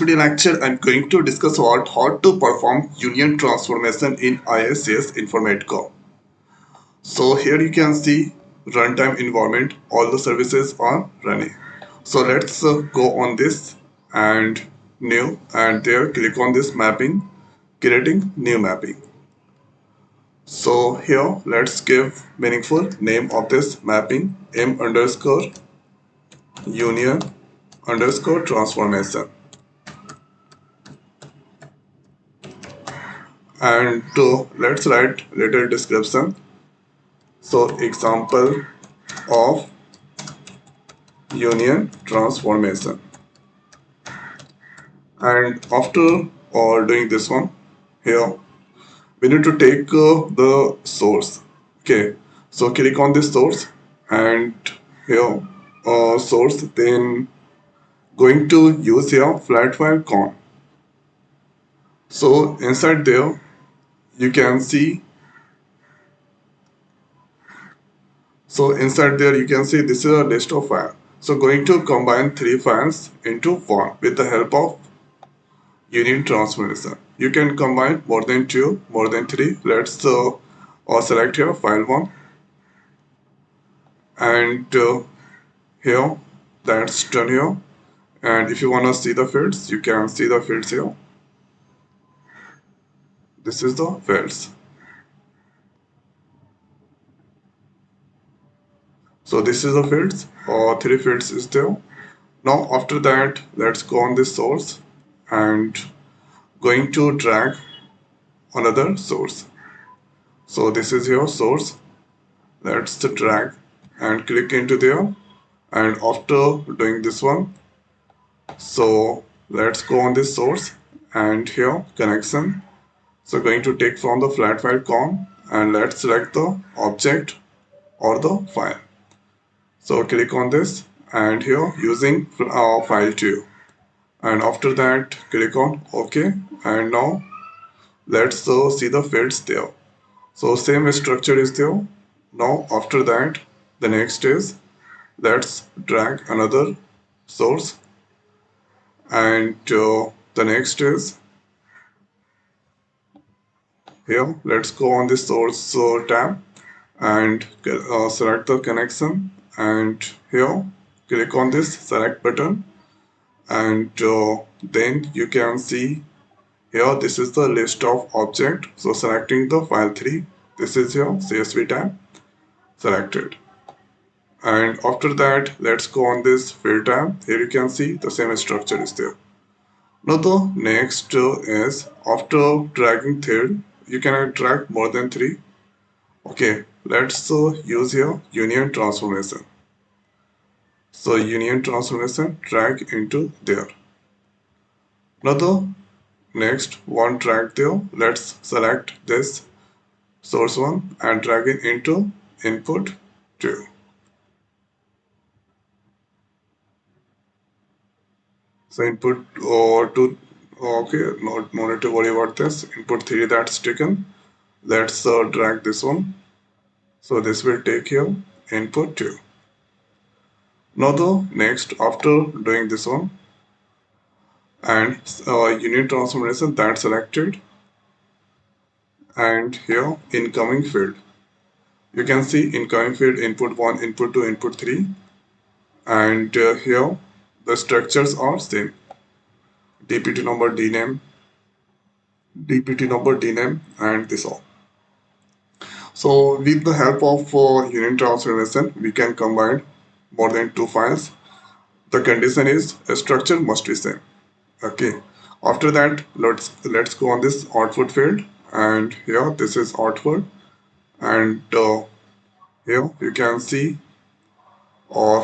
Today lecture I'm going to discuss about how to perform union transformation in IICS Informatica. So here you can see runtime environment, all the services are running. So let's go on this and new and there click on this mapping, creating new mapping. So here let's give meaningful name of this mapping m underscore union underscore transformation. And let's write little description. So example of union transformation. And after doing this one, here we need to take the source. Okay, so click on this source and here source, then going to use here flat file con. So inside there you can see, so inside there you can see this is a list of files. So going to combine three files into one with the help of union transformation. You can combine more than two, more than three. Let's select here file one and here that's done here. And if you want to see the fields, you can see the fields here. This is the fields. So this is the fields, or three fields is there. Now after that, let's go on this source and going to drag another source. So this is your source. Let's drag and click into there. And after doing this one, so let's go on this source and here connection. So going to take from the flat file con and let's select the object or the file. So click on this and here using file 2 and after that click on OK and now let's see the fields there. So same structure is there. Now after that the next is let's drag another source and the next is here let's go on this source tab and select the connection and here click on this select button and then you can see here this is the list of object. So selecting the file 3, this is your CSV tab selected. And after that let's go on this field tab. Here you can see the same structure is there. Now the next is after dragging third, you can drag more than 3. Okay, let's use here union transformation. So union transformation drag into there. Now the next one drag there, let's select this source one and drag it into input 2. So input or 2, okay, no need to worry about this. Input 3 that's taken. Let's drag this one. So this will take here input 2. Now the next after doing this one and union transformation that's selected and here incoming field. You can see incoming field input 1, input 2, input 3 and here the structures are same. DPT number, DNAME and this all. So with the help of union transformation we can combine more than two files. The condition is a structure must be same. Okay, after that let's go on this output field and here this is output and here you can see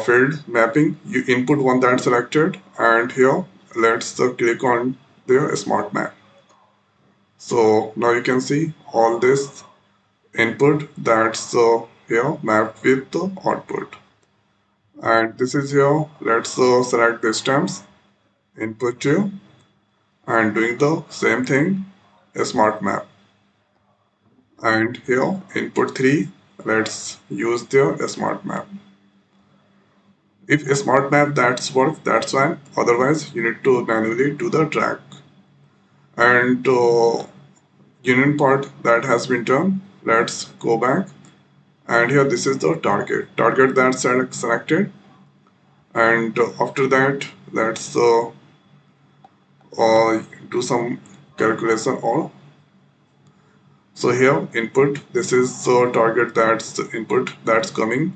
field mapping. You input one that's selected and here let's click on the smart map. So now you can see all this input that's here mapped with the output and this is here. Let's select the stems input 2 and doing the same thing a smart map and here input 3 let's use the smart map. If a smart map that's work, that's fine. Otherwise, you need to manually do the drag. And union part that has been done. Let's go back. And here this is the target that's selected. And after that, let's do some calculation or so here input, this is the target that's the input that's coming.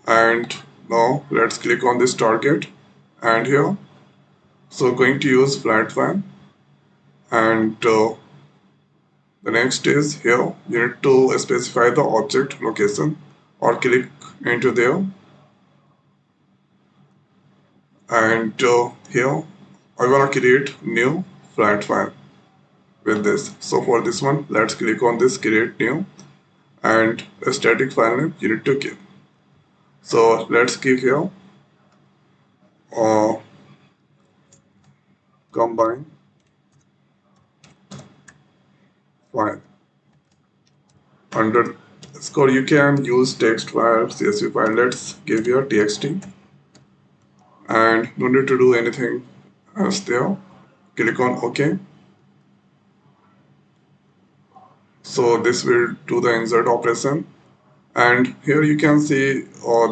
And now let's click on this target and here, so going to use flat fan. And the next is here you need to specify the object location or click into there. And here I want to create new flat file with this. So for this one, let's click on this create new and a static file name you need to give. So let's give here uh, combine file underscore. You can use text file, CSV file. Let's give here txt and no need to do anything else there. Click on OK. So this will do the insert operation. And here you can see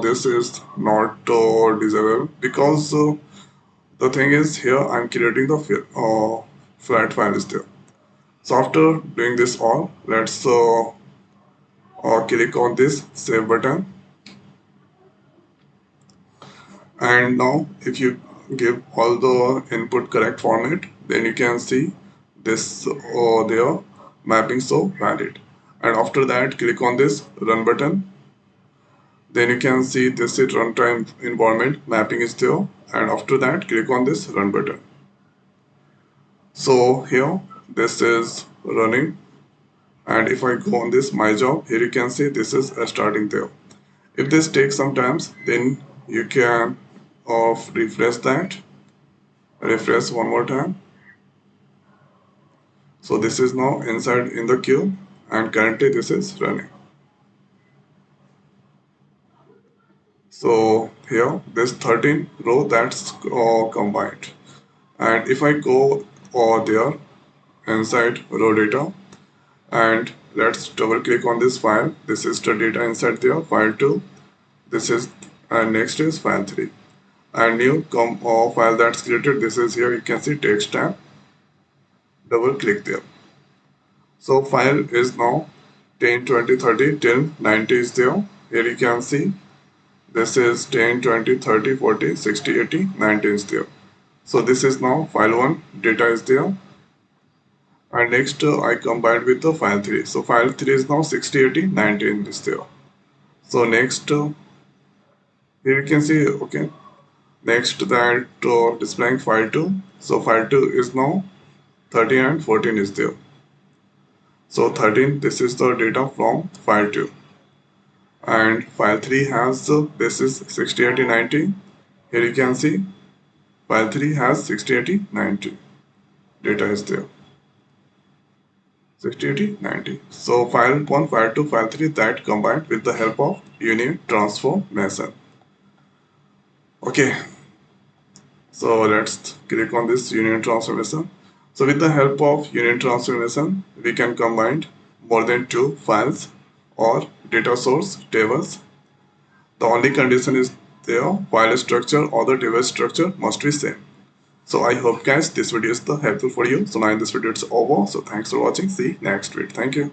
this is not disabled because the thing is here I'm creating the flat file is there. So after doing this all, let's click on this save button. And now if you give all the input correct format, then you can see this there mapping so valid. And after that, click on this run button. Then you can see this is runtime environment mapping is there. And after that, click on this run button. So here this is running. And if I go on this my job, here you can see this is starting there. If this takes some time, then you can refresh that. Refresh one more time. So this is now inside in the queue and currently this is running. So here this 13 row that's combined. And if I go there inside raw data and let's double click on this file. This is the data inside there, file 2. This is and next is file 3. And new file that's created, this is here you can see text tab. Double click there. So file is now 10, 20, 30 till 90 is there. Here you can see this is 10, 20, 30, 40, 60, 80, 90 is there. So this is now file 1 data is there. And next I combined with the file 3. So file 3 is now 60, 80, 90 is there. So next here you can see okay. Next that displaying file 2. So file 2 is now 13 and 14 is there. So 13, this is the data from file 2. And file 3 has this is 60, 80, 90. Here you can see file 3 has 60, 80, 90. Data is there. 60, 80, 90. So file 1, file 2, file 3 that combined with the help of union transformation. Okay. So let's click on this union transformation. So with the help of union transformation, we can combine more than 2 files or data source tables. The only condition is there file structure or the table structure must be same. So I hope guys this video is helpful for you. So now in this video it's over. So thanks for watching. See you next week. Thank you.